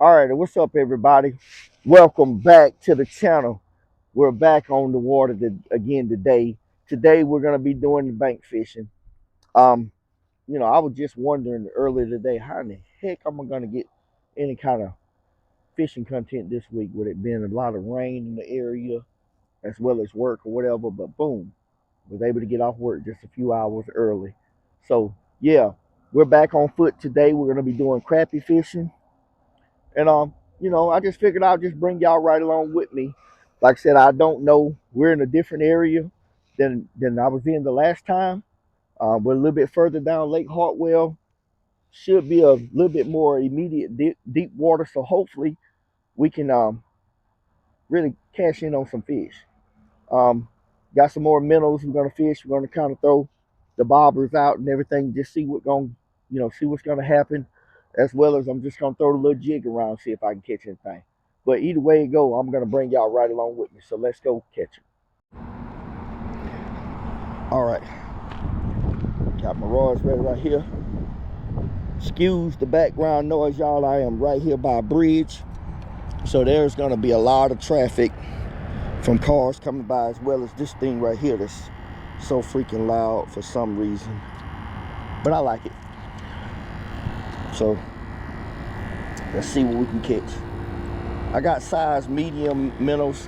All right, what's up, everybody? Welcome back to the channel. We're back on the water again today. Today we're gonna be doing the bank fishing. Um, I was just wondering earlier today how in the heck am I gonna get any kind of fishing content this week with it being a lot of rain in the area as well as work or whatever. But boom, was able to get off work just a few hours early. So yeah, we're back on foot today. We're gonna be doing crappie fishing. And I just figured I'll just bring y'all right along with me. Like I said, I don't know. We're in a different area than I was in the last time. We're a little bit further down Lake Hartwell. Should be a little bit more immediate deep water. So hopefully we can really cash in on some fish. Um, got some more minnows we're gonna fish. We're gonna kind of throw the bobbers out and everything. Just see what's gonna happen. As well as I'm just gonna throw the little jig around, see if I can catch anything. But either way it go, I'm gonna bring y'all right along with me. So let's go catch them. All right, got my rods ready right here. Excuse the background noise, y'all. I am right here by a bridge, so there's gonna be a lot of traffic from cars coming by, as well as this thing right here that's so freaking loud for some reason. But I like it. So let's see what we can catch. I got size medium minnows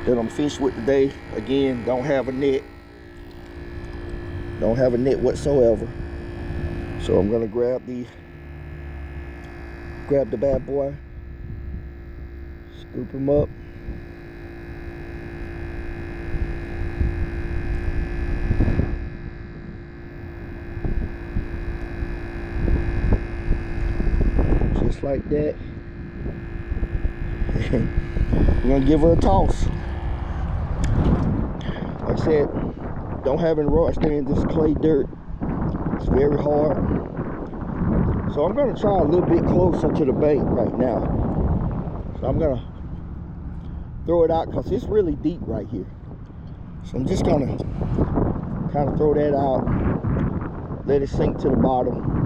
that I'm fishing with today. Again, don't have a net. Don't have a net whatsoever. So I'm gonna grab the bad boy, scoop him up. Just like that. I'm gonna give her a toss. Like I said, don't have any rods there in this clay dirt. It's very hard. So I'm gonna try a little bit closer to the bank right now. So I'm gonna throw it out because it's really deep right here. So I'm just gonna kind of throw that out, let it sink to the bottom.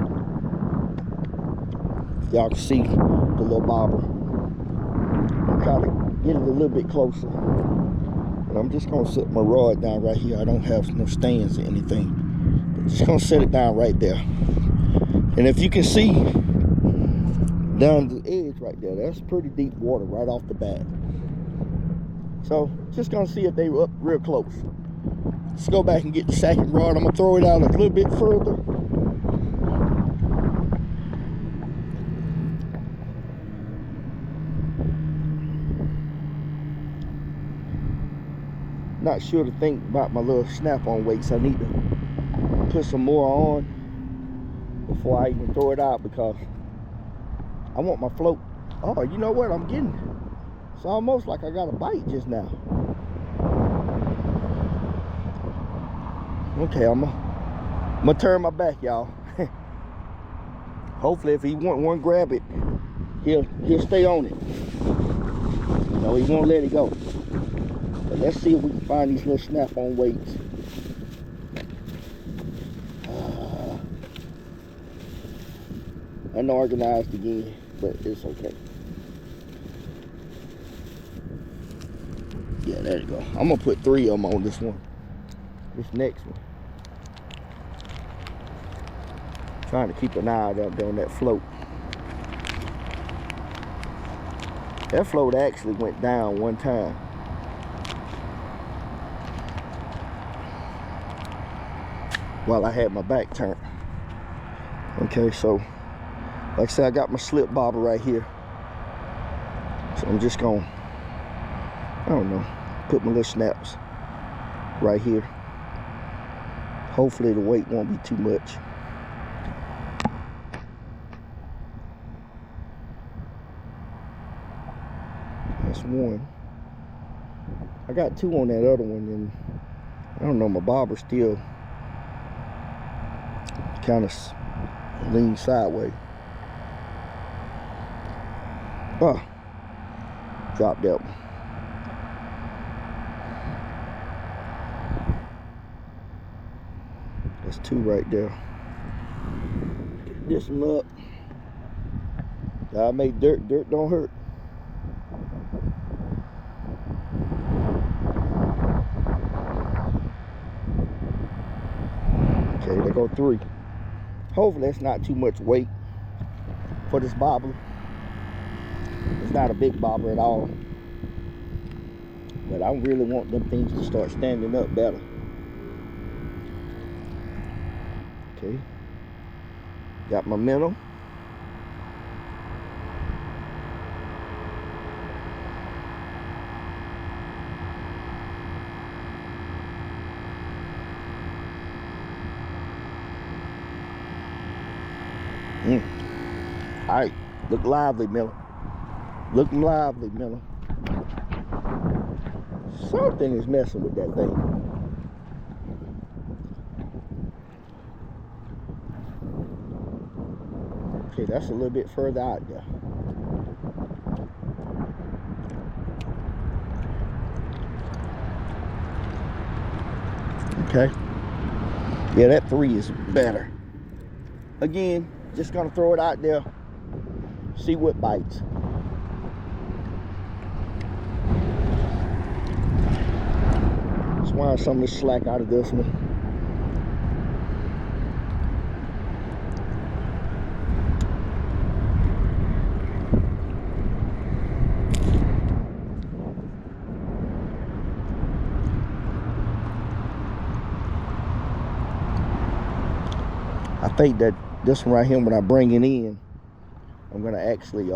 Y'all can see the little bobber. I'm kind of get it a little bit closer. And I'm just gonna set my rod down right here. I don't have no stands or anything. But just gonna set it down right there. And if you can see down the edge right there, that's pretty deep water right off the bat. So just gonna see if they were up real close. Let's go back and get the second rod. I'm gonna throw it out a little bit further. Not sure to think about my little snap-on weights. I need to put some more on before I even throw it out because I want my float. Oh, you know what? I'm getting it. It's almost like I got a bite just now. Okay, I'm gonna turn my back, y'all. Hopefully, if he want one, grab it. He'll stay on it. No, he won't let it go. But let's see if we can find these little snap-on weights. Unorganized again, but it's okay. Yeah, there you go. I'm gonna put 3 of them on this one. This next one. Trying to keep an eye out there on that float. That float actually went down one time. While I had my back turned. Okay, so like I said, I got my slip bobber right here. So I'm just gonna, I don't know, put my little snaps right here. Hopefully the weight won't be too much. That's one. I got 2 on that other one, and I don't know, my bobber still kind of lean sideways. Oh, dropped that one. That's 2 right there. Get this one up. God made dirt. Dirt don't hurt. Okay, there go 3. Hopefully that's not too much weight for this bobber. It's not a big bobber at all. But I really want them things to start standing up better. Okay. Got my minnow. Alright, look lively, Miller. Look lively, Miller. Something is messing with that thing. Okay, that's a little bit further out there. Okay. Yeah, that 3 is better. Again, just gonna throw it out there. See what bites. Let's wind some of the slack out of this one. I think that this one right here, when I bring it in, I'm gonna actually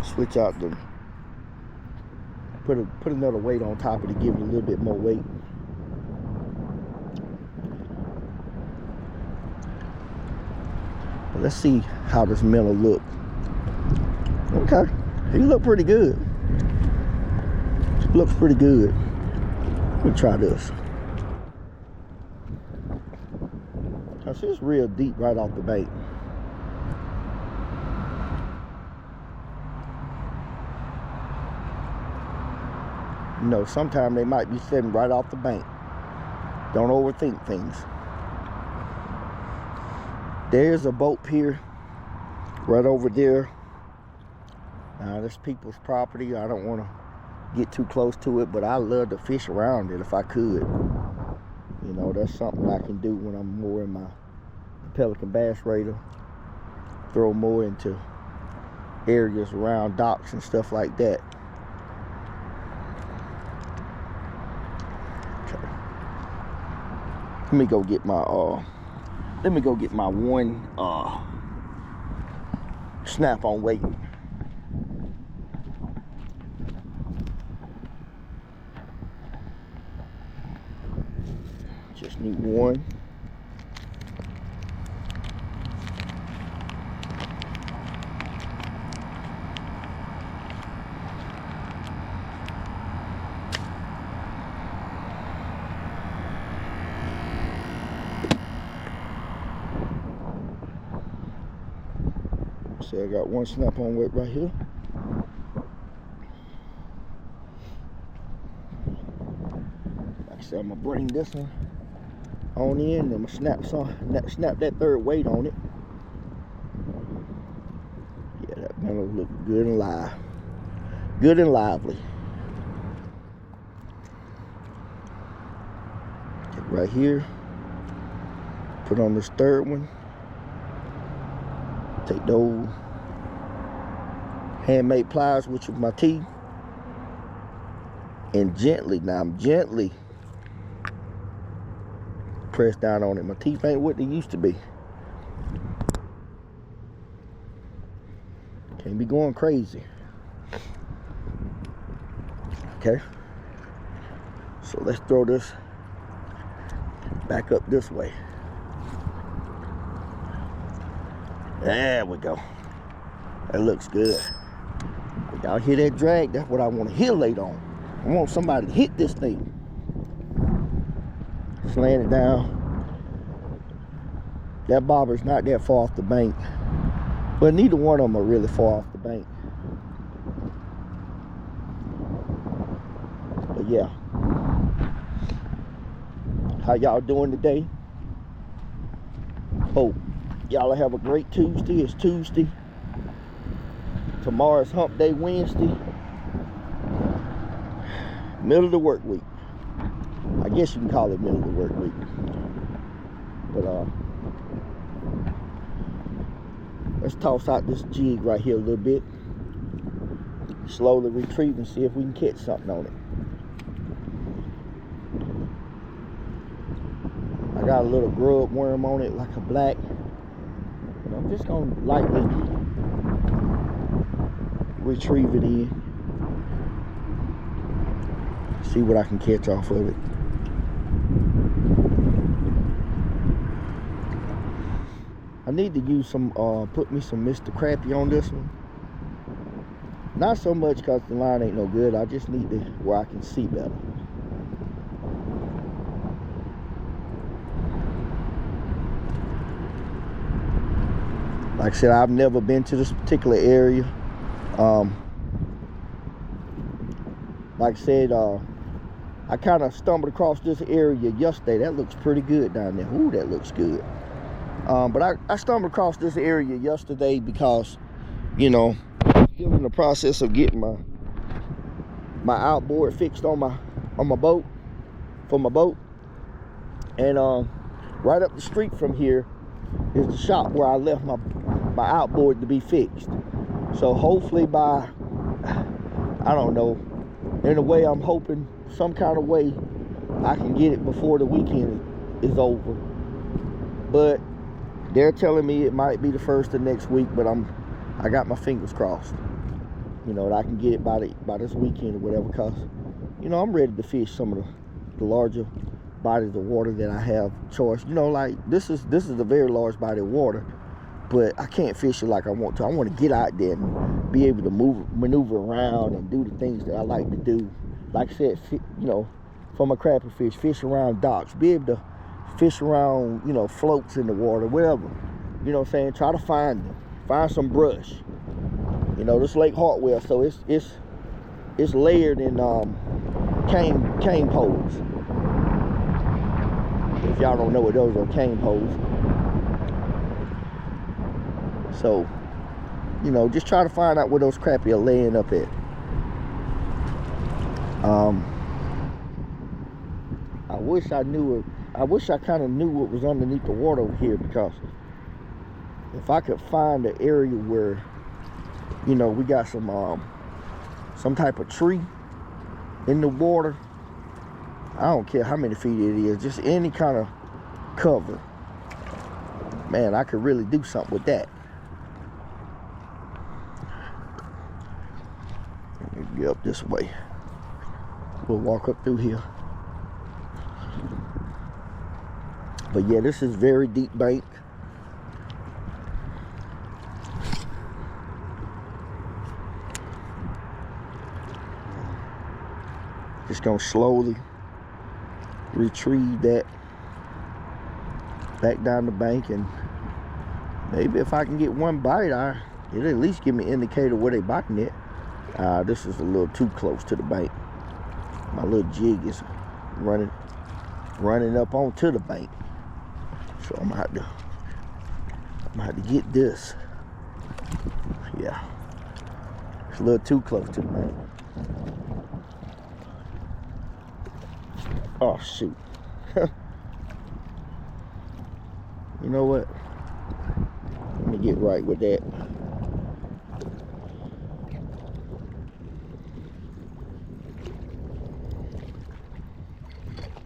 switch out the put another weight on top of it to give it a little bit more weight. But let's see how this minnow look. Okay, he look pretty good. Looks pretty good. Let me try this. Cause it's real deep right off the bait. You know, sometimes they might be sitting right off the bank. Don't overthink things. There's a boat pier right over there. Now, this people's property. I don't want to get too close to it, but I love to fish around it if I could. You know, that's something I can do when I'm more in my pelican bass raider. Throw more into areas around docks and stuff like that. Okay. Let me go get my one snap on weight. Just need one. So I got one snap on weight right here. Like I said, I'm gonna bring this one on in, and I'm gonna snap that 3rd weight on it. Yeah, that minnow look good and live. Good and lively. Get right here. Put on this 3rd one. Take those handmade pliers with my teeth and gently, now I'm gently press down on it. My teeth ain't what they used to be. Can't be going crazy. Okay, so let's throw this back up this way. There we go. That looks good. Y'all hear that drag? That's what I want to hear later on. I want somebody to hit this thing. Slant it down. That bobber's not that far off the bank, but neither one of them are really far off the bank. But yeah, how y'all doing today? Hope y'all have a great Tuesday. It's Tuesday. Tomorrow's hump day Wednesday. Middle of the work week. I guess you can call it middle of the work week. But let's toss out this jig right here a little bit. Slowly retrieve and see if we can catch something on it. I got a little grub worm on it, like a black. And I'm just gonna lightly retrieve it in. See what I can catch off of it. I need to use some, put me some Mr. Crappie on this one. Not so much because the line ain't no good. I just need to where I can see better. Like I said, I've never been to this particular area. Like I said, I kind of stumbled across this area yesterday. That looks pretty good down there. Ooh, that looks good. But I stumbled across this area yesterday because, you know, still in the process of getting my outboard fixed on my boat, for my boat. And right up the street from here is the shop where I left my outboard to be fixed. So hopefully by, I don't know, in a way I'm hoping some kind of way I can get it before the weekend is over. But they're telling me it might be the first of next week, but I got my fingers crossed, you know, that I can get it by this weekend or whatever, because, you know, I'm ready to fish some of the larger bodies of water that I have choice. You know, like this is a very large body of water, but I can't fish it like I want to. I want to get out there and be able to maneuver around and do the things that I like to do. Like I said, you know, for my crappie fish around docks, be able to fish around, you know, floats in the water, whatever. You know what I'm saying? Try to find them. Find some brush. You know, this Lake Hartwell, so it's layered in cane poles. If y'all don't know what those are, cane poles. So, you know, just try to find out where those crappie are laying up at. I wish I knew it. I wish I kind of knew what was underneath the water over here, because if I could find an area where, you know, we got some type of tree in the water, I don't care how many feet it is, just any kind of cover, man, I could really do something with that. Let me get up this way. We'll walk up through here. But yeah, this is very deep bank. Just gonna slowly retrieve that back down the bank, and maybe if I can get one bite, it'll at least give me an indicator where they biting it. This is a little too close to the bank. My little jig is running up onto the bank. So I'm gonna have to get this. Yeah, it's a little too close to the bank. Oh shoot. You know what? Let me get right with that.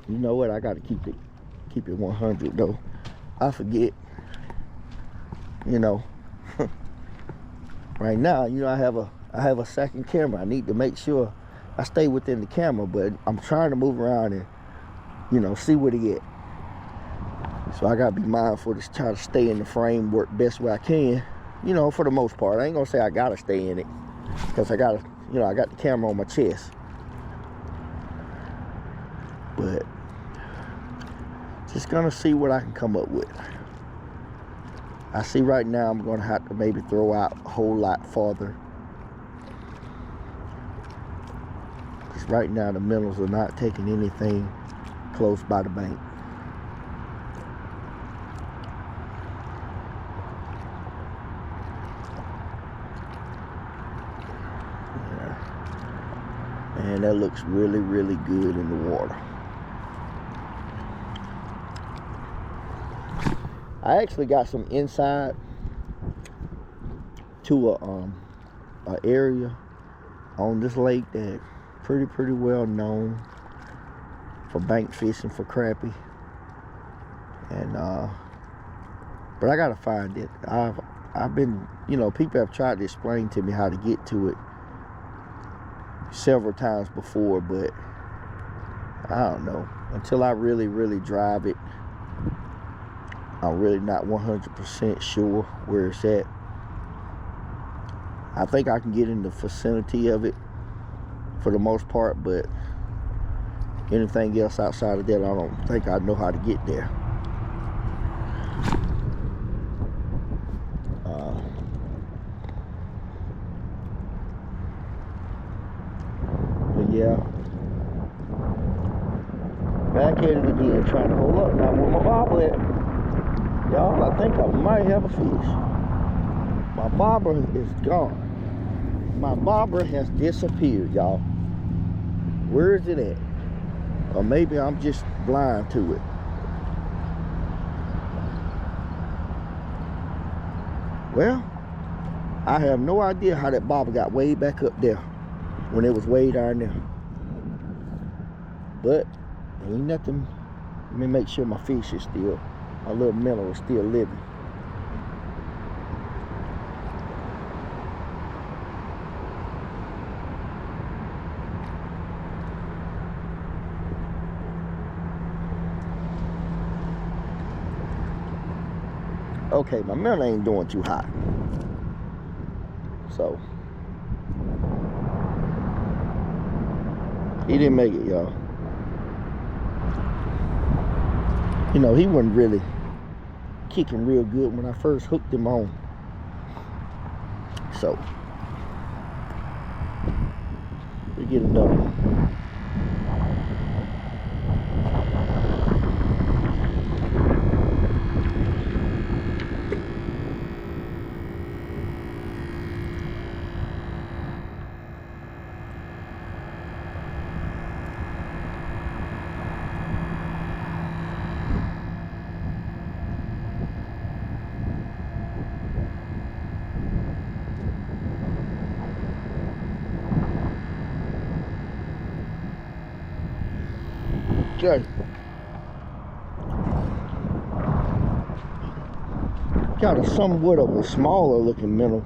You know what? I gotta keep it 100 though. I forget, you know. Right now, you know, I have a second camera. I need to make sure I stay within the camera, but I'm trying to move around and, you know, see what he at. So I gotta be mindful to try to stay in the framework best way I can, you know, for the most part. I ain't gonna say I gotta stay in it, because I got the camera on my chest. But just gonna see what I can come up with. I see right now I'm gonna have to maybe throw out a whole lot farther. Because right now the minnows are not taking anything close by the bank. And that looks really, really good in the water. I actually got some insight to a area on this lake that pretty well known for bank fishing for crappie. And but I gotta find it. I've been, you know, people have tried to explain to me how to get to it several times before, but I don't know. Until I really drive it, I'm really not 100% sure where it's at. I think I can get in the vicinity of it for the most part, but anything else outside of that, I don't think I know how to get there. But yeah, back at it again, trying to hold up now. Where my bobber at? Y'all, I think I might have a fish. My bobber is gone. My bobber has disappeared, y'all. Where is it at? Or maybe I'm just blind to it. Well, I have no idea how that bobber got way back up there when it was way down there. But ain't nothing. Let me make sure my fish is still, my little minnow is still living. Okay, my minnow ain't doing too hot. So he didn't make it, y'all. You know, he wasn't really kicking real good when I first hooked him on. So we get another one. Okay. Got a somewhat of a smaller looking minnow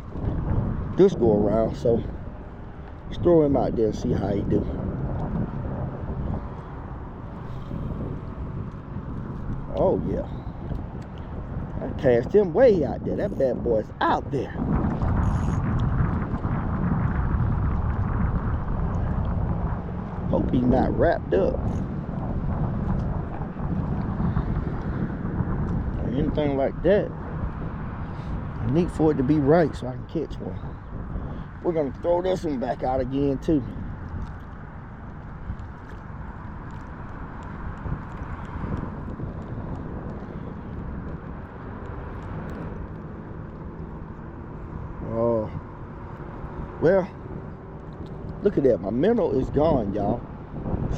this go around, so let's throw him out there and see how he do. Oh yeah, I cast him way out there. That bad boy's out there. Hope he's not wrapped up or anything like that. I need for it to be right so I can catch one. We're gonna throw this one back out again too. Oh, well, look at that. My minnow is gone, y'all.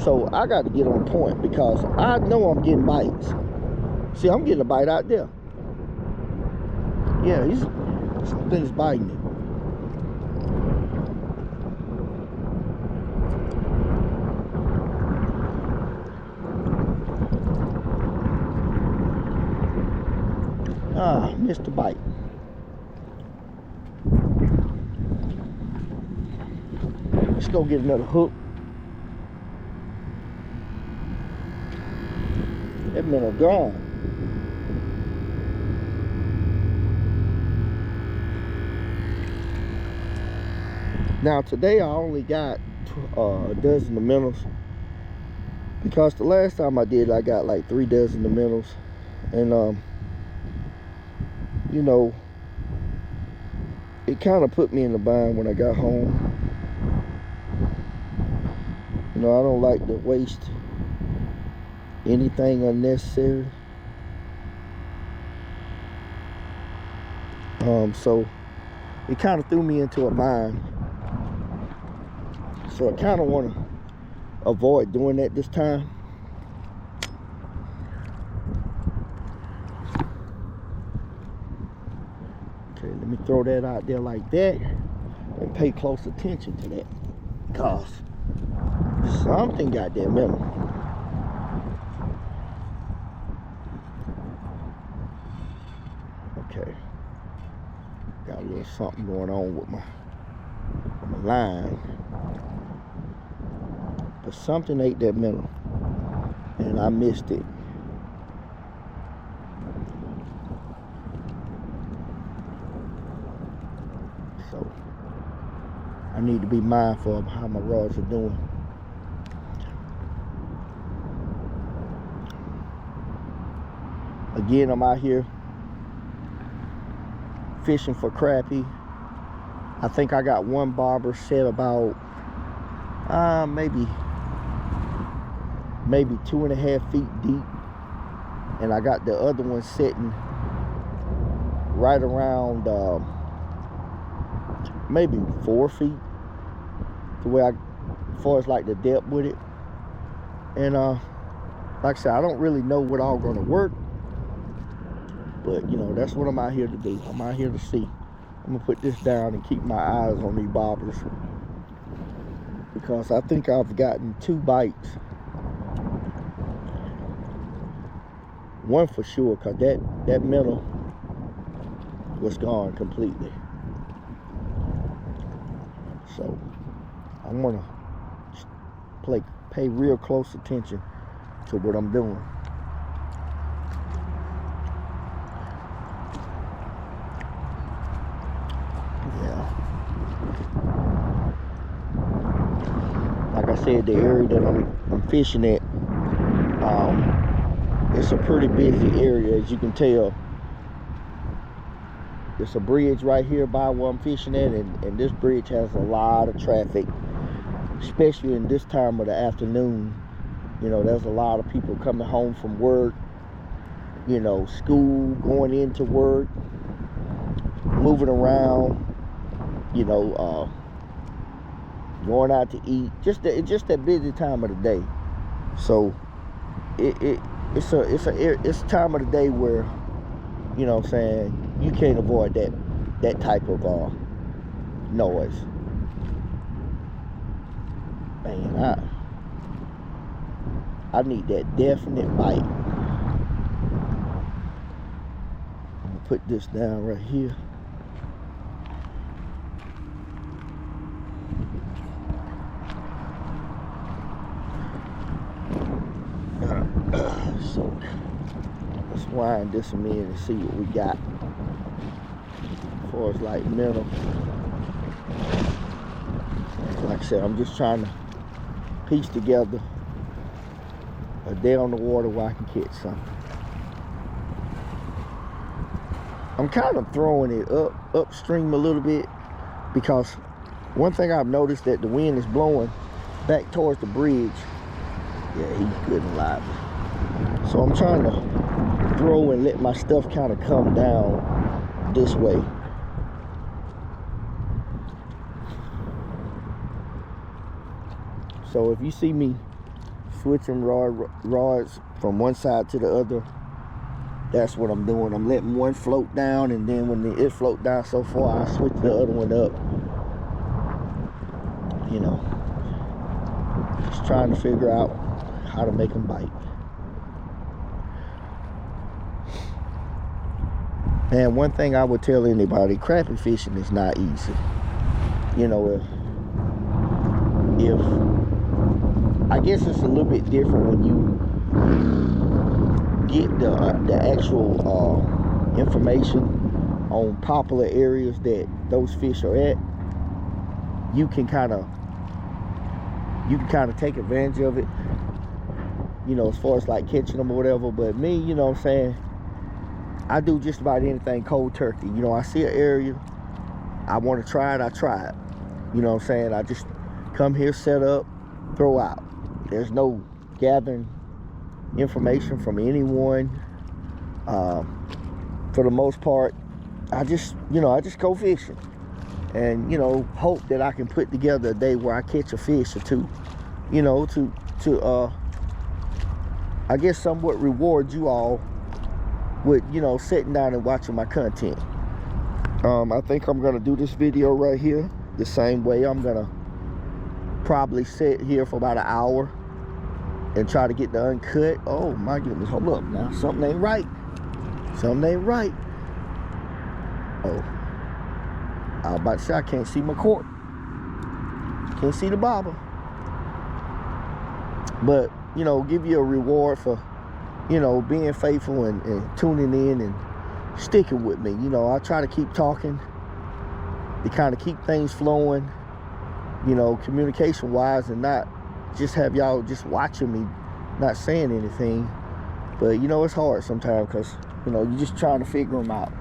So I got to get on point because I know I'm getting bites. See, I'm getting a bite out there. Yeah, something's biting it. Ah, missed the bite. Let's go get another hook. That minnow gone. Now today I only got a dozen of minnows because the last time I did I got like 3 dozen of minnows, and you know, it kind of put me in the bind when I got home. You know, I don't like to waste anything unnecessary. So it kind of threw me into a bind. So I kind of want to avoid doing that this time. Okay, let me throw that out there like that and pay close attention to that, because something got that minnow. Okay, got a little something going on with my line, but something ate that minnow and I missed it. So I need to be mindful of how my rods are doing. Again, I'm out here fishing for crappie. I think I got one bobber set about maybe 2.5 feet deep, and I got the other one sitting right around maybe 4 feet, the way as far as like the depth with it. And like I said, I don't really know what all gonna work, but you know, that's what I'm out here to do. I'm out here to see. I'm gonna put this down and keep my eyes on these bobbers, because I think I've gotten 2 bites. One for sure, because that minnow was gone completely. So I'm gonna pay real close attention to what I'm doing. Like I said, the area that I'm fishing at, it's a pretty busy area, as you can tell. There's a bridge right here by where I'm fishing at, and this bridge has a lot of traffic, especially in this time of the afternoon. You know, there's a lot of people coming home from work, you know, school, going into work, moving around, you know, going out to eat. Just that busy time of the day. So it's a time of the day where, you know what I'm saying, you can't avoid that type of noise. Man, I need that definite bite. I'm gonna put this down right here. So let's wind this one in and see what we got as far as like minnow. Like I said, I'm just trying to piece together a day on the water where I can catch something. I'm kind of throwing it upstream a little bit, because one thing I've noticed, that the wind is blowing back towards the bridge. Yeah, he's good and lively. So I'm trying to throw and let my stuff kind of come down this way. So if you see me switching rods from one side to the other, that's what I'm doing. I'm letting one float down, and then when it float down so far, I switch the other one up. You know, just trying to figure out how to make them bite. And one thing I would tell anybody, crappie fishing is not easy. You know, if I guess it's a little bit different when you get the actual information on popular areas that those fish are at. You can kind of take advantage of it, you know, as far as like catching them or whatever. But me, you know what I'm saying, I do just about anything cold turkey. You know, I see an area, I want to try it, I try it. You know what I'm saying? I just come here, set up, throw out. There's no gathering information from anyone. For the most part, I just go fishing. and, you know, hope that I can put together a day where I catch a fish or two, you know, to I guess somewhat reward you all with, you know, sitting down and watching my content. I think I'm gonna do this video right here the same way. I'm gonna probably sit here for about an hour and try to get the uncut. Oh my goodness, hold up now, something ain't right. Something ain't right. Oh, I was about to say I can't see my cord. Can't see the bobber. But, you know, give you a reward for, you know, being faithful and tuning in and sticking with me. You know, I try to keep talking to kind of keep things flowing, you know, communication wise, and not just have y'all just watching me, not saying anything. But, you know, it's hard sometimes because, you know, you're just trying to figure them out.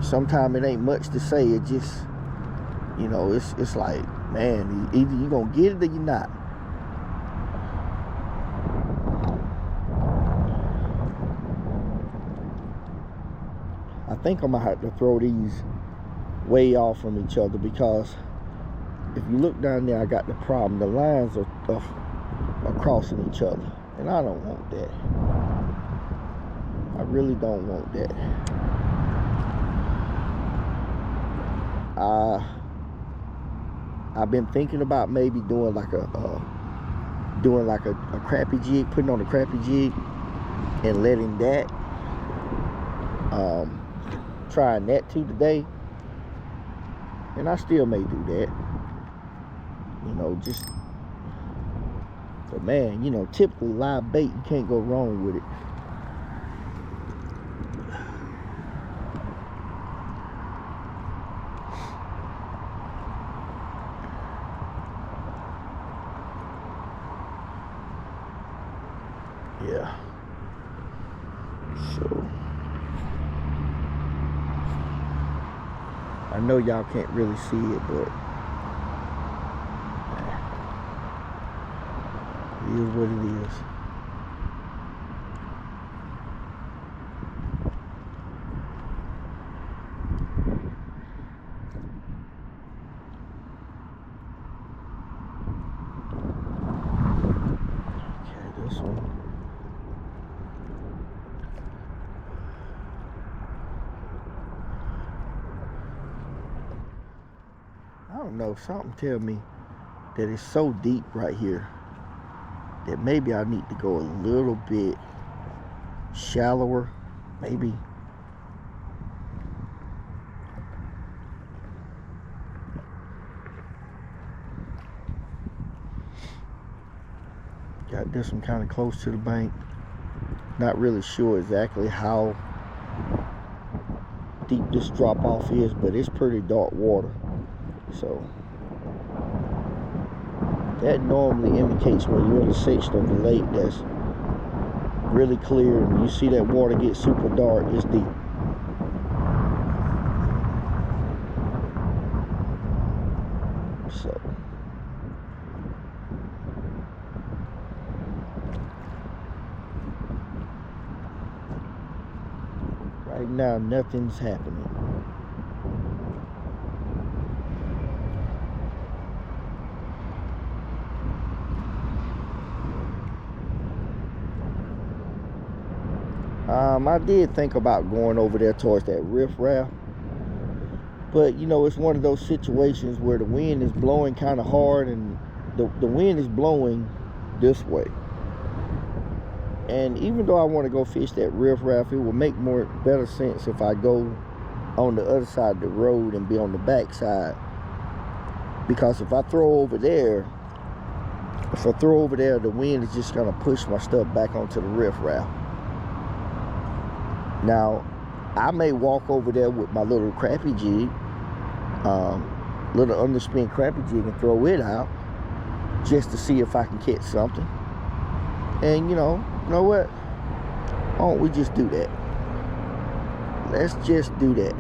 Sometimes it ain't much to say. It just, you know, it's like, man, either you're going to get it or you're not. I think I'm going to have to throw these way off from each other, because if you look down there, I got the problem. The lines are crossing each other, and I don't want that. I really don't want that. I've been thinking about maybe doing like a crappie jig, putting on a crappie jig and letting that, trying that too today. And I still may do that, you know, just, but man, you know, typically live bait, you can't go wrong with it. Yeah. So I know y'all can't really see it, but it is what it is. Okay, this one. I don't know, something tell me that it's so deep right here that maybe I need to go a little bit shallower, maybe. Got this one kind of close to the bank. Not really sure exactly how deep this drop off is, but it's pretty dark water. So that normally indicates when you're in a section of the lake that's really clear and you see that water get super dark, it's deep. So right now nothing's happening. I did think about going over there towards that riffraff, but you know, it's one of those situations where the wind is blowing kind of hard, and the wind is blowing this way. And even though I want to go fish that riffraff, it will make better sense if I go on the other side of the road and be on the back side. Because if I throw over there, the wind is just gonna push my stuff back onto the riffraff. Now, I may walk over there with my little crappie jig, little underspin crappie jig, and throw it out just to see if I can catch something. And you know what? Why don't we just do that? Let's just do that.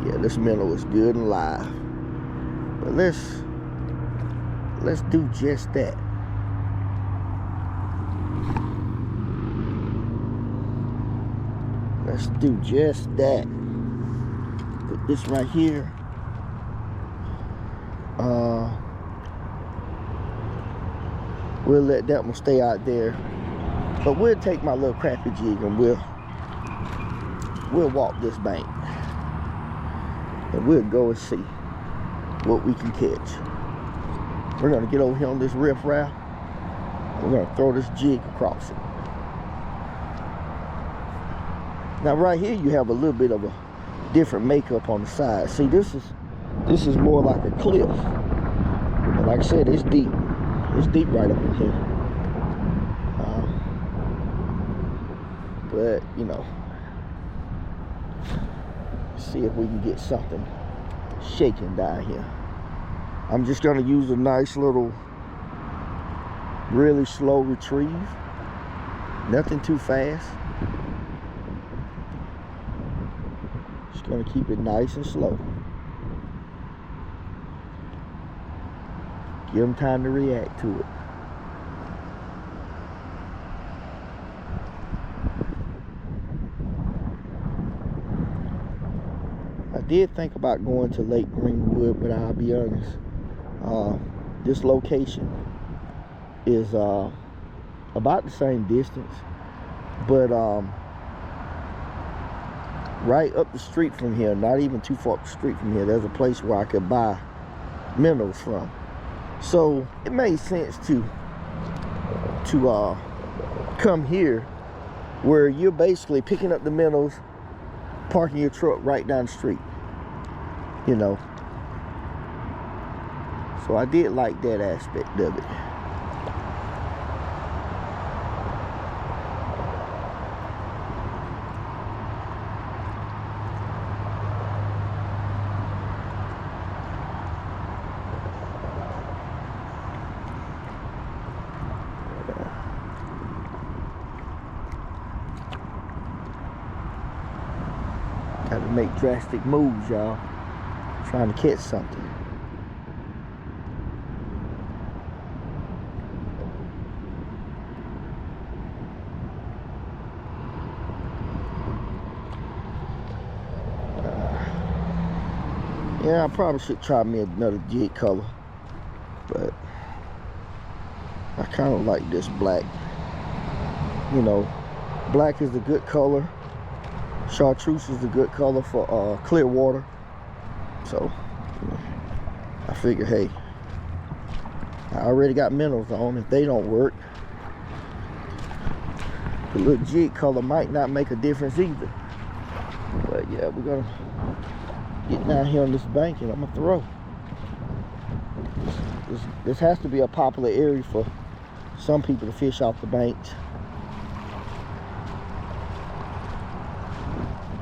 Yeah, this minnow is good and live. But let's do just that. Let's do just that. this right here. We'll let that one stay out there, but we'll take my little crappie jig and we'll walk this bank and we'll go and see what we can catch. We're gonna get over here on this riff raft. We're gonna throw this jig across it. Now right here you have a little bit of a different makeup on the side. See, this is more like a cliff. And like I said, it's deep. It's deep right up in here. But you know, see if we can get something shaking down here. I'm just gonna use a nice little, really slow retrieve. Nothing too fast. Just gonna keep it nice and slow. Give them time to react to it. I did think about going to Lake Greenwood, but I'll be honest, this location is about the same distance, but right up the street from here, not even too far up the street from here, there's a place where I could buy minnows from. So it made sense to come here, where you're basically picking up the minnows, parking your truck right down the street, you know. So I did like that aspect of it. Got to make drastic moves, y'all. Trying to catch something. Yeah, I probably should try me another jig color, but I kind of like this black. You know, black is a good color. Chartreuse is a good color for clear water. So I figure, hey, I already got minnows on. If they don't work, the little jig color might not make a difference either. But yeah, we're gonna get down here on this bank and I'm gonna throw. This has to be a popular area for some people to fish off the banks.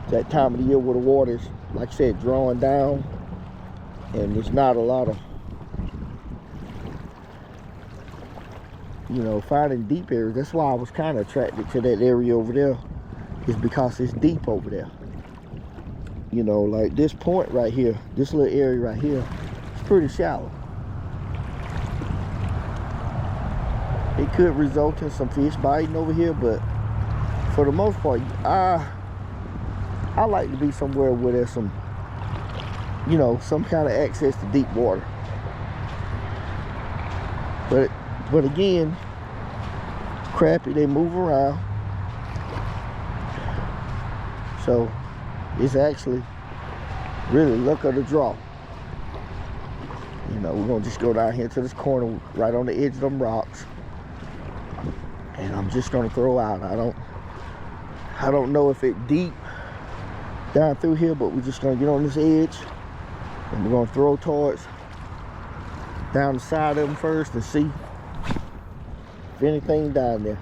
That time of the year where the water's, like I said, drawing down, and there's not a lot of, you know, finding deep areas. That's why I was kind of attracted to that area over there, is because it's deep over there. You know, like this point right here, this little area right here, it's pretty shallow. It could result in some fish biting over here, but for the most part, I like to be somewhere where there's some, you know, some kind of access to deep water. But again, crappie, they move around. So it's actually really luck of the draw. You know, we're gonna just go down here to this corner right on the edge of them rocks, and I'm just gonna throw out. I don't know if it's deep down through here, but we're just gonna get on this edge and we're gonna throw towards down the side of them first and see if anything down there.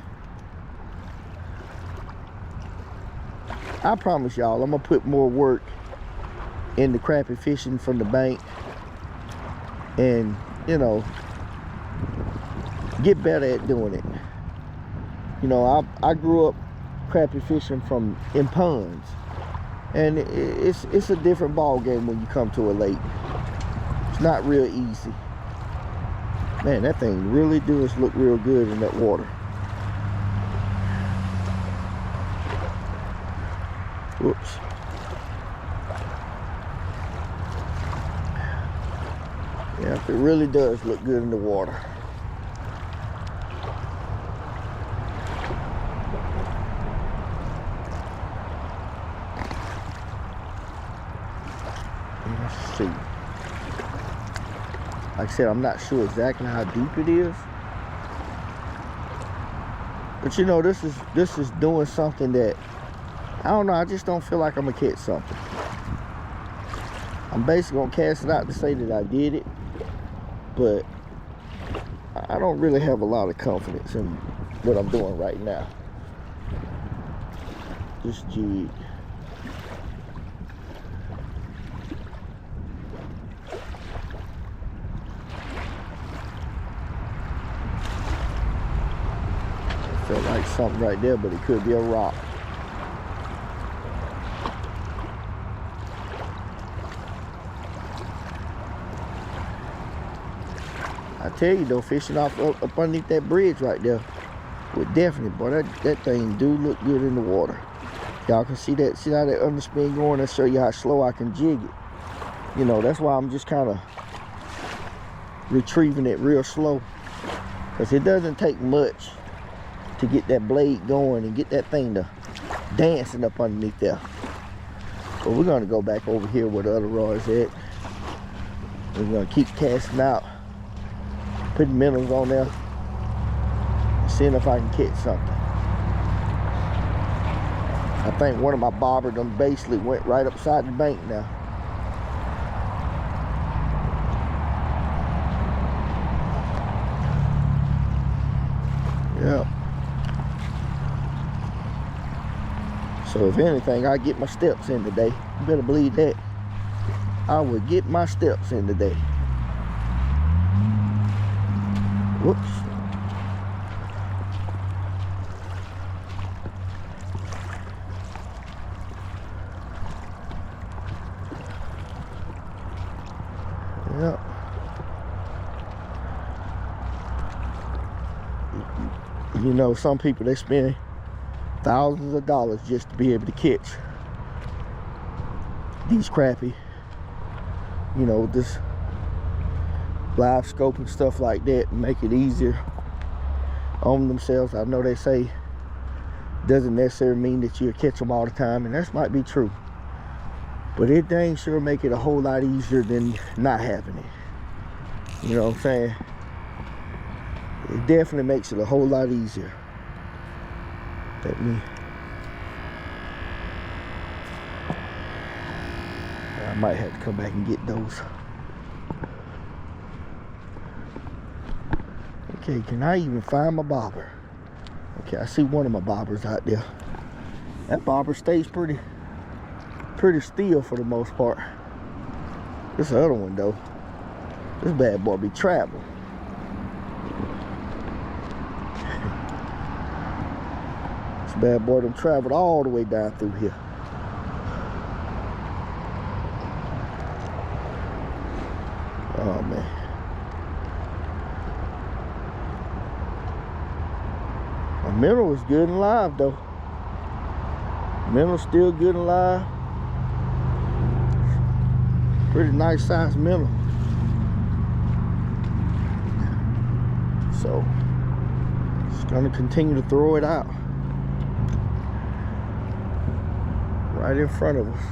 I promise y'all, I'm gonna put more work into crappie fishing from the bank, and you know, get better at doing it. You know, I grew up crappie fishing in ponds, and it's a different ball game when you come to a lake. It's not real easy. Man, that thing really does look real good in that water. Whoops. Yeah, it really does look good in the water. Let's see. Like I said, I'm not sure exactly how deep it is. But you know, this is doing something that, I don't know, I just don't feel like I'm gonna catch something. I'm basically gonna cast it out to say that I did it, but I don't really have a lot of confidence in what I'm doing right now. This jig. Felt like something right there, but it could be a rock. I tell you though, fishing up underneath that bridge right there would definitely, boy, that thing do look good in the water. Y'all can see that, see how that underspin going? That show you how slow I can jig it. You know, that's why I'm just kind of retrieving it real slow, because it doesn't take much to get that blade going and get that thing to dancing up underneath there. But we're gonna go back over here where the other rod's at. We're gonna keep casting out, putting minnows on there, and seeing if I can catch something. I think one of my bobbers done basically went right upside the bank now. Yep. So if anything, I get my steps in today. You better believe that. I will get my steps in today. Whoops. Yep. You know, some people, they spend thousands of dollars just to be able to catch these crappie, you know, with this live scope and stuff like that, and make it easier on themselves. I know they say doesn't necessarily mean that you'll catch them all the time, and that might be true, but it dang sure make it a whole lot easier than not having it. You know what I'm saying? It definitely makes it a whole lot easier. Let me, I might have to come back and get those. Okay, can I even find my bobber? Okay, I see one of my bobbers out there. That bobber stays pretty still for the most part. This other one though, this bad boy be traveling. Bad boy done traveled all the way down through here. Oh man. My minnow is good and live though. Minnow's still good and live. Pretty nice sized minnow. So just gonna continue to throw it out. Right in front of us.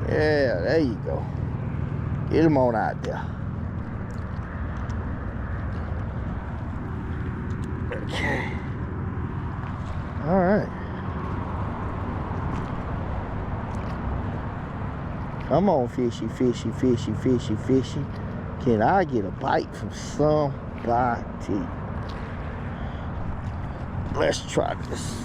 Yeah, there you go. Get him on out there. Okay. All right. Come on, fishy, fishy, fishy, fishy, fishy. Can I get a bite from somebody? Let's try this.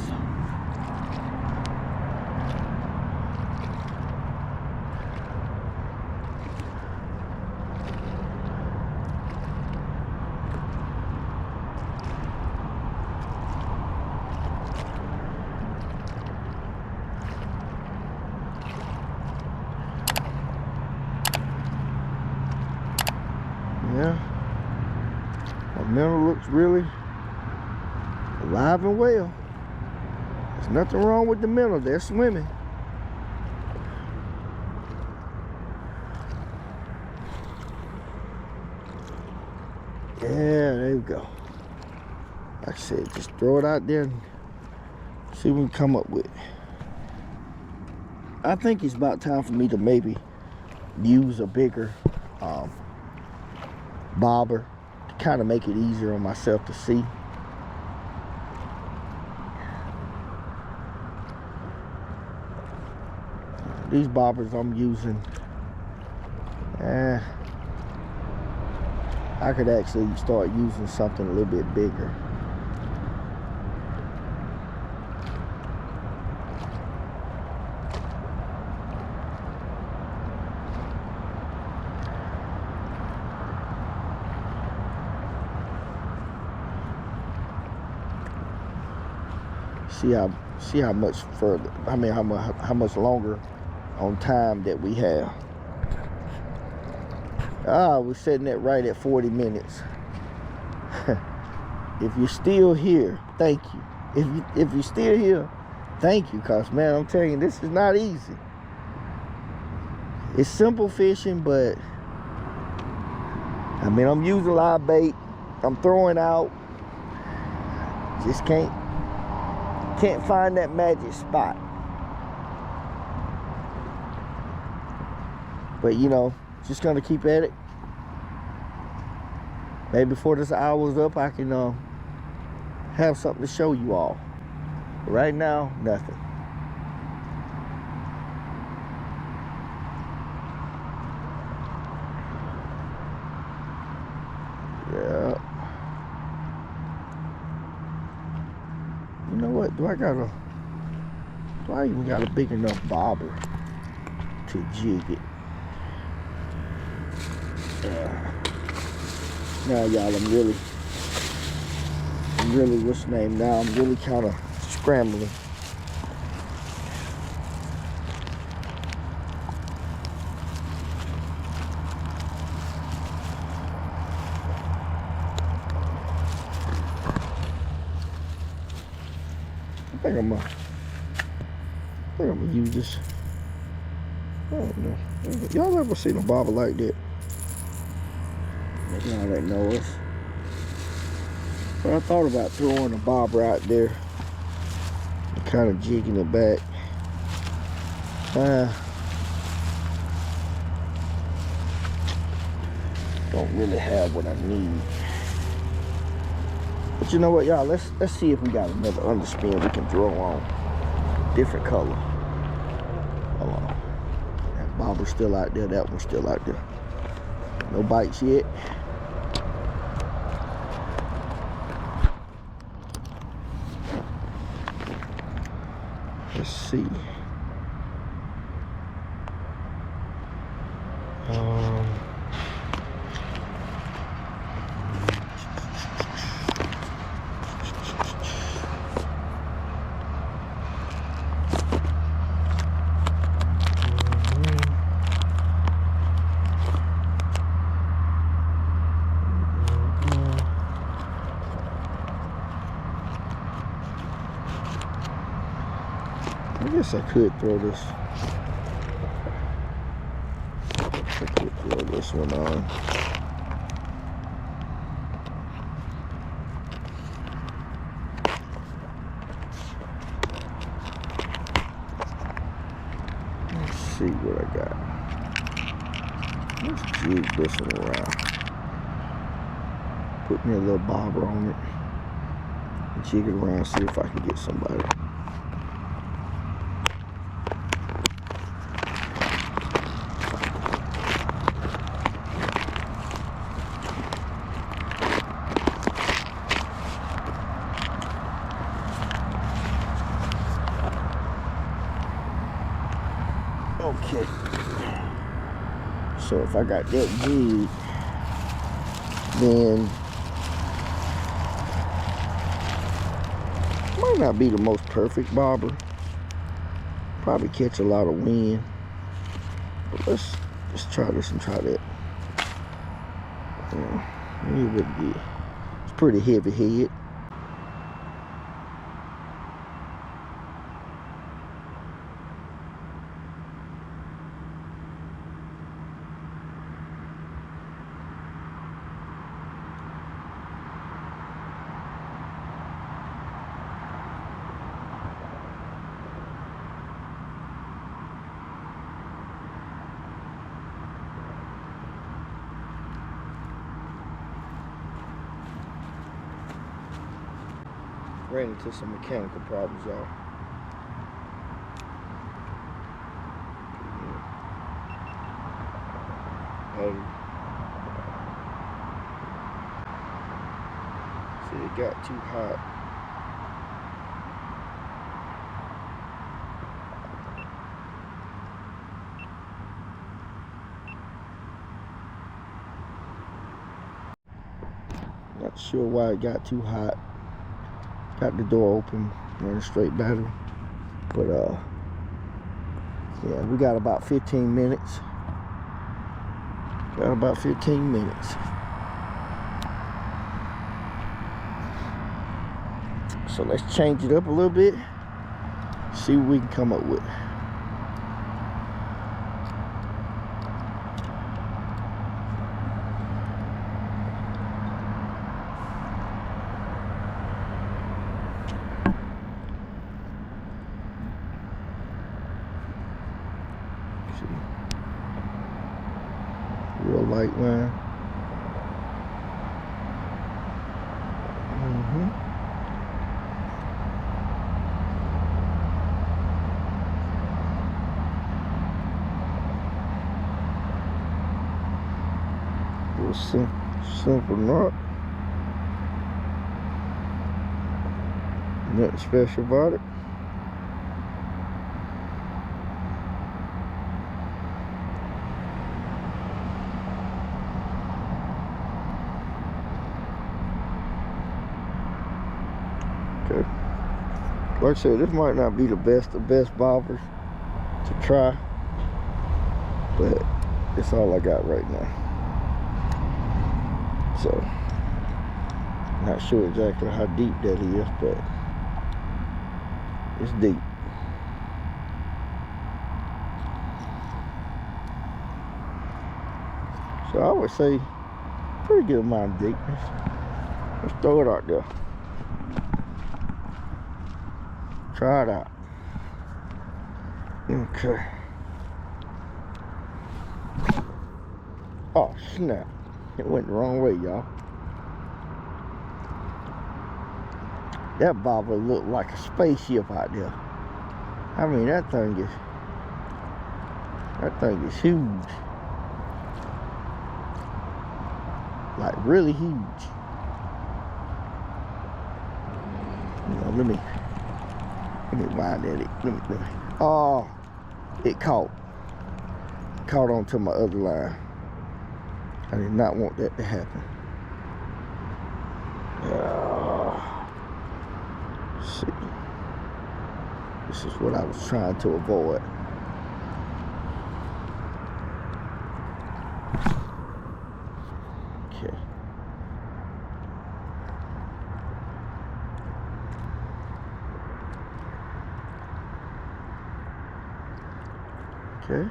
Yeah, my minnow looks really alive and well. There's nothing wrong with the minnow. They're swimming. Yeah, there we go. Like I said, just throw it out there and see what we can come up with. I think it's about time for me to maybe use a bigger bobber to kind of make it easier on myself to see. These bobbers I'm using, I could actually start using something a little bit bigger. See how much further, I mean how much longer on time that we have. We're setting it right at 40 minutes. If you're still here, thank you. If you're still here, thank you, cause man, I'm telling you, this is not easy. It's simple fishing, but I mean, I'm using live bait, I'm throwing out, just can't find that magic spot. But you know, just gonna keep at it. Maybe before this hour's up, I can have something to show you all. But right now, nothing. Yeah. You know what? Do I even got a big enough bobber to jig it? Now y'all, I'm really what's the name now? I'm really kind of scrambling. I think I'm gonna use this. I don't know. Y'all ever seen a bobber like that? Y'all that know us. But I thought about throwing a bobber out there and kind of jigging it back. Don't really have what I need. But you know what, y'all? Let's see if we got another underspin we can throw on. Different color. Hold on. That bobber's still out there. That one's still out there. No bites yet. Let's see. I guess I could throw this. I could throw this one on. Let's see what I got. Let's jig this one around. Put me a little bobber on it. And jig it around, see if I can get somebody. Okay, so if I got that jig, then might not be the most perfect bobber. Probably catch a lot of wind. But let's try this and try that. It's pretty heavy head. ran into some mechanical problems, y'all. See, it got too hot. Not sure why it got too hot. Got the door open, running straight battery. But yeah, we got about 15 minutes. Got about 15 minutes. So let's change it up a little bit. See what we can come up with. Real light line. Real simple knot. Nothing special about it. Okay. Like I said, this might not be the best bobbers to try, but it's all I got right now. So, not sure exactly how deep that is, but it's deep. So I would say pretty good amount of deepness. Let's throw it out there. Try it out. Okay. Oh snap. It went the wrong way, y'all. That bobber looked like a spaceship out there. I mean, that thing is huge. Like really huge. You know, let me wind at it. Let me. Oh, it caught onto my other line. I did not want that to happen. See, this is what I was trying to avoid. Okay. Okay.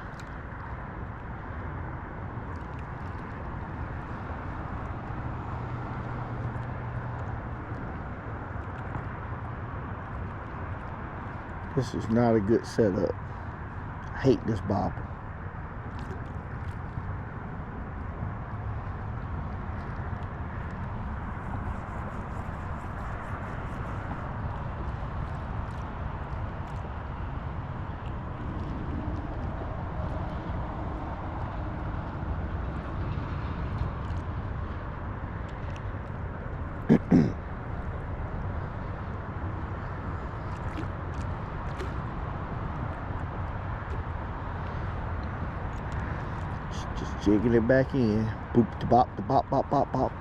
This is not a good setup. I hate this bobber. Just jigging it back in. Boop the bop, bop, bop, bop.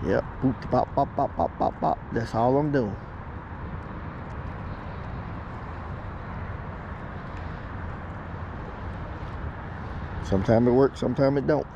Yep, boop the bop, bop, bop, bop, bop, bop. That's all I'm doing. Sometimes it works, sometimes it don't.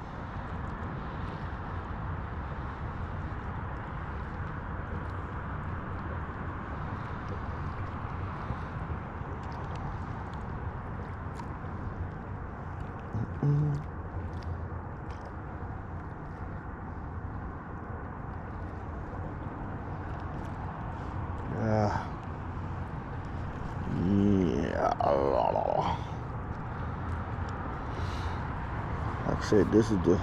Like I said, this is the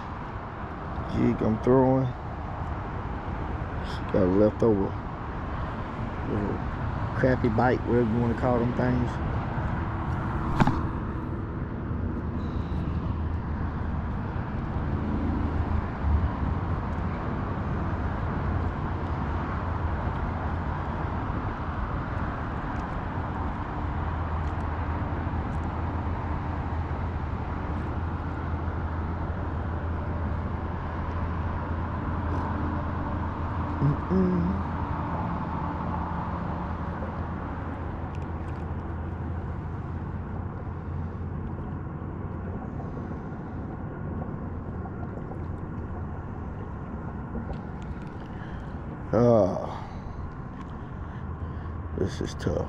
jig I'm throwing. Got a leftover Little crappy bite, whatever you want to call them things. Oh, this is tough.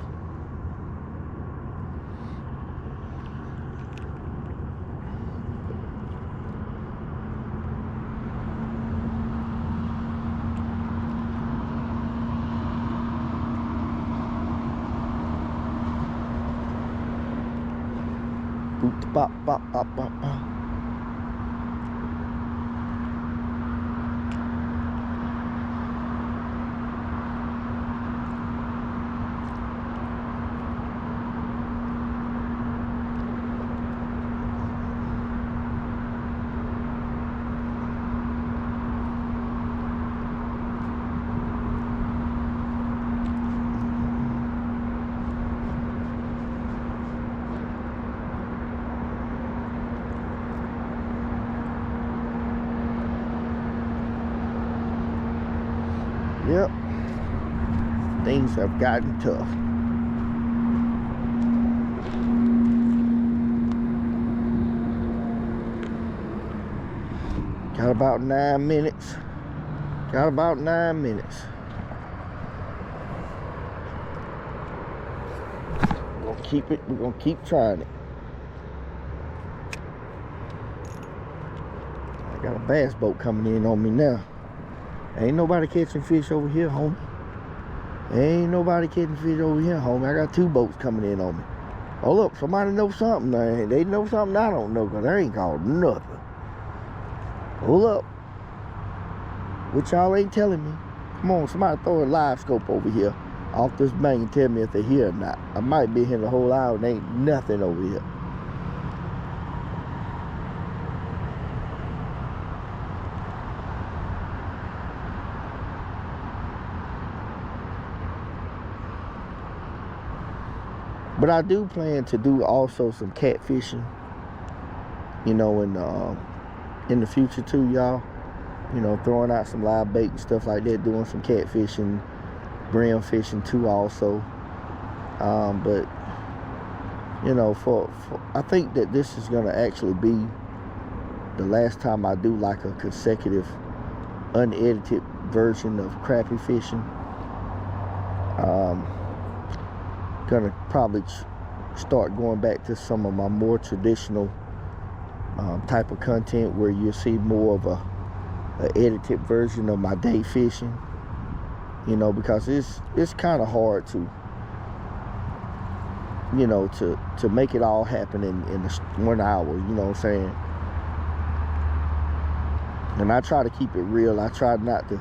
Boop, bop, bop, bop, bop, bop. Yep, things have gotten tough. Got about 9 minutes. Got about 9 minutes. We're gonna keep it. We're gonna keep trying it. I got a bass boat coming in on me now. Ain't nobody catching fish over here, homie. Ain't nobody catching fish over here, homie. I got 2 boats coming in on me. Oh, look, somebody knows something. They know something I don't know, because they ain't called nothing. Hold up. What y'all ain't telling me? Come on, somebody throw a live scope over here off this bank and tell me if they're here or not. I might be here the whole hour and ain't nothing over here. But I do plan to do also some catfishing, you know, in the future too, y'all. You know, throwing out some live bait and stuff like that, doing some catfishing, brim fishing too also. But, you know, I think that this is going to actually be the last time I do like a consecutive, unedited version of crappie fishing. Gonna probably start going back to some of my more traditional type of content where you'll see more of a edited version of my day fishing, you know, because it's kind of hard to, you know, to make it all happen in 1 hour, you know what I'm saying? And I try to keep it real. I try not to,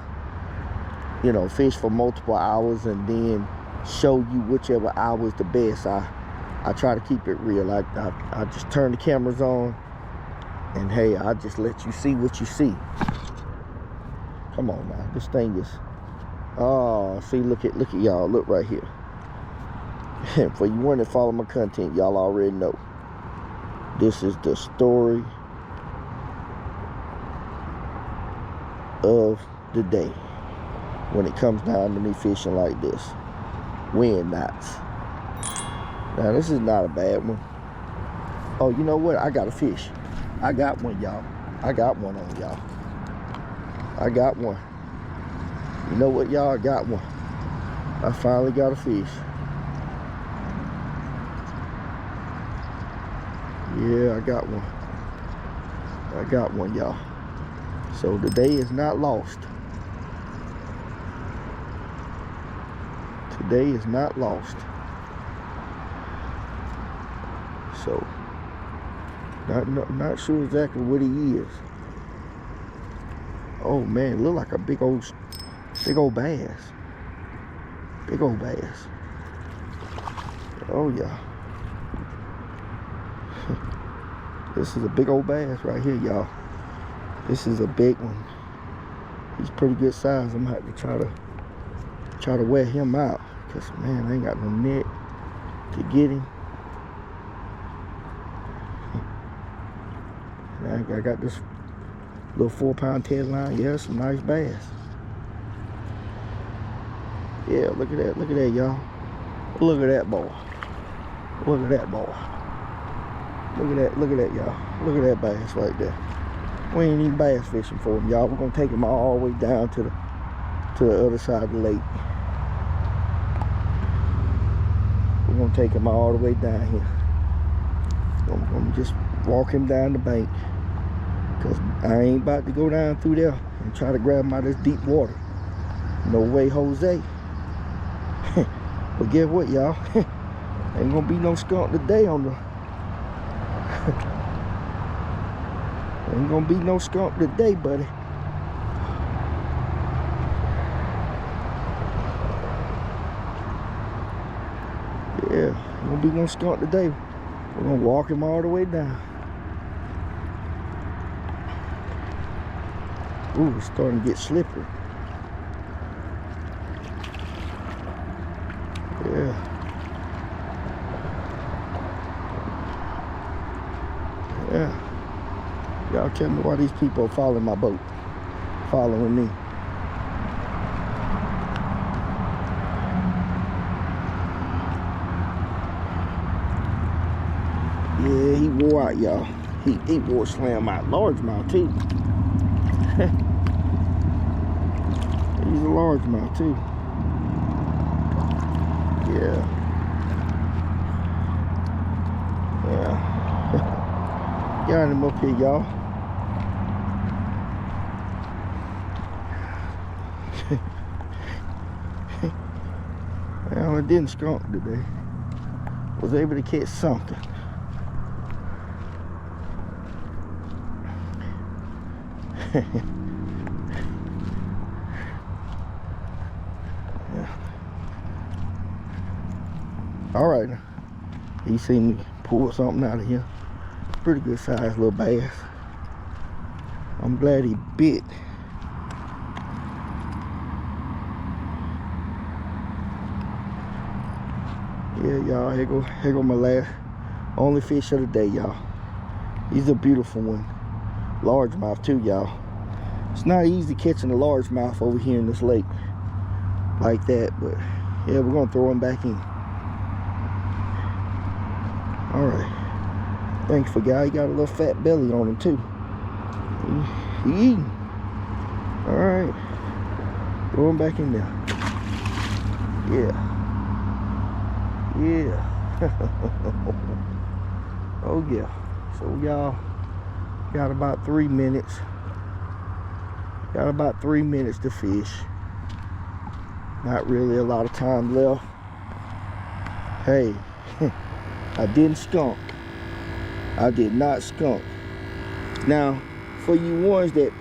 you know, fish for multiple hours and then show you whichever hour is the best. I try to keep it real. I just turn the cameras on and hey, I just let you see what you see. Come on now, this thing is, oh, see, look at y'all, look right here. For you want to follow my content, y'all already know this is the story of the day when it comes down to me fishing like this. Wind knots. Now this is not a bad one. Oh, you know what? I got a fish. I got one, y'all. I got one on y'all. I got one. You know what, y'all? I got one. I finally got a fish. Yeah, I got one. I got one, y'all. So the day is not lost. Today is not lost. So, not sure exactly what he is. Oh man, look like a big old bass. Big old bass. Oh yeah. This is a big old bass right here, y'all. This is a big one. He's pretty good size. I'm gonna have to try to wear him out, cause man, I ain't got no net to get him. I got this little 4-pound Ted line. Yeah, some nice bass. Yeah, look at that, y'all. Look at that boy. Look at that boy. Look at that, y'all. Look at that bass right there. We ain't even bass fishing for him, y'all. We're gonna take him all the way down to the other side of the lake. We're gonna take him all the way down here. I'm gonna just walk him down the bank, cause I ain't about to go down through there and try to grab him out of this deep water. No way, Jose. But guess what, y'all? Ain't gonna be no skunk today on the ain't gonna be no skunk today, buddy. Yeah, ain't gonna be no skunk today. We're gonna walk him all the way down. Ooh, it's starting to get slippery. Yeah. Yeah. Y'all tell me why these people are following my boat. Following me. Yeah, he wore out, y'all. He wore slam out. Largemouth too. He's a largemouth too. Yeah. Yeah. Got him up here, y'all. Well, I didn't skunk today. Was able to catch something. Yeah. All right, he seen me pull something out of here. Pretty good sized little bass. I'm glad he bit. Yeah, y'all, here go my last only fish of the day, y'all. He's a beautiful one. Largemouth too, y'all. It's not easy catching a largemouth over here in this lake like that, but yeah, we're gonna throw him back in. All right, thanks for guy. He got a little fat belly on him too. He eating. All right, throw him back in there. Yeah. Yeah. Oh yeah. So y'all got about 3 minutes. Got about 3 minutes to fish. Not really a lot of time left. Hey, I didn't skunk. I did not skunk. Now, for you ones that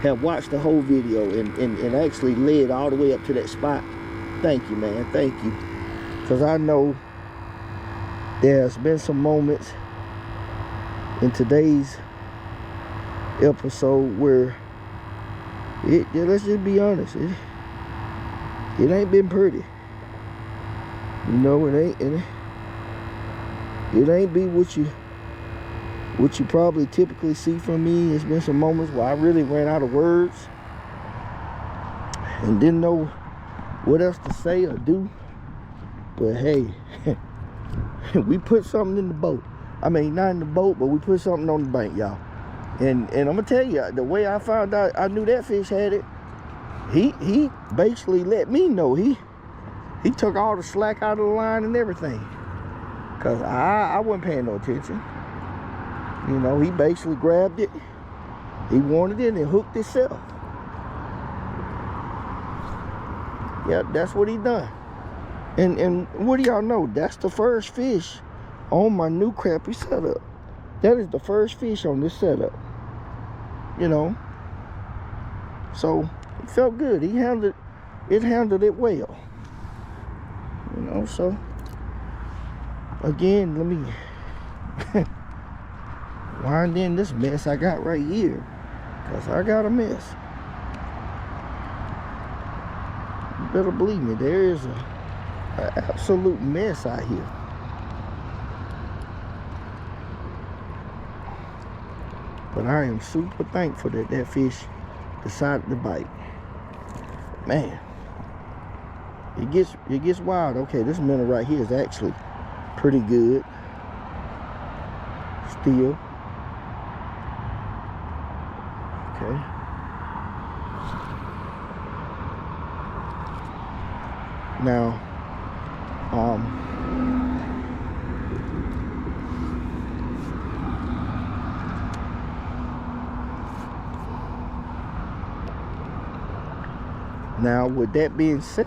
have watched the whole video and actually led all the way up to that spot, thank you, man. Thank you. Because I know there's been some moments in today's episode where let's just be honest, it ain't been pretty. You know, it ain't be what you probably typically see from me. There's been some moments where I really ran out of words and didn't know what else to say or do. But hey, we put something in the boat. I mean, not in the boat, but we put something on the bank, y'all. And I'm gonna tell you, the way I found out I knew that fish had it, he basically let me know. He took all the slack out of the line and everything. Cause I wasn't paying no attention. You know, he basically grabbed it, he wanted it and hooked himself. Yeah, that's what he done. And what do y'all know? That's the first fish on my new crappie setup. That is the first fish on this setup. You know. So it felt good. It handled it well. know. So again, let me wind in this mess I got right here, because I got a mess. You better believe me, there is an absolute mess out here. But I am super thankful that that fish decided to bite. Man, it gets wild. Okay, this minnow right here is actually pretty good still. Okay. Now, now with that being said,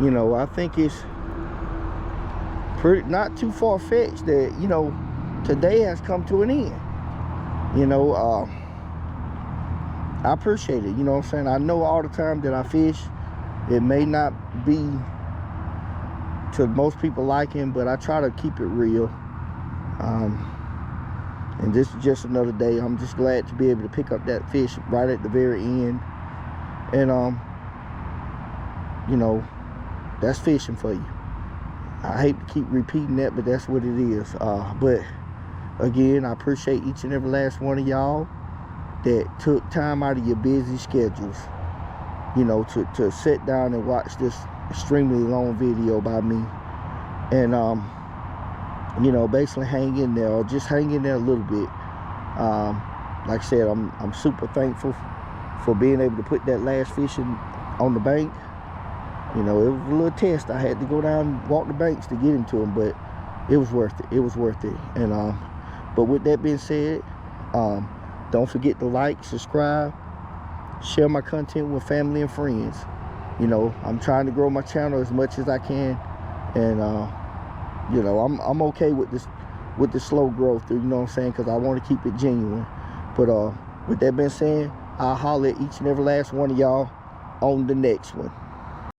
you know, I think it's pretty not too far-fetched that, you know, today has come to an end. You know, I appreciate it, you know what I'm saying? I know all the time that I fish, it may not be to most people liking, but I try to keep it real. And this is just another day. I'm just glad to be able to pick up that fish right at the very end. And you know, that's fishing for you. I hate to keep repeating that, but that's what it is. But again, I appreciate each and every last one of y'all that took time out of your busy schedules, you know, to sit down and watch this extremely long video by me. And you know, basically hang in there, or just hang in there a little bit. Like I said, I'm super thankful for being able to put that last fish on the bank. You know, it was a little test. I had to go down and walk the banks to get into them, but it was worth it. It was worth it. And but with that being said, don't forget to like, subscribe, share my content with family and friends. You know, I'm trying to grow my channel as much as I can, and you know, I'm okay with the slow growth, you know what I'm saying, because I want to keep it genuine. But with that being said, I'll holler at each and every last one of y'all on the next one.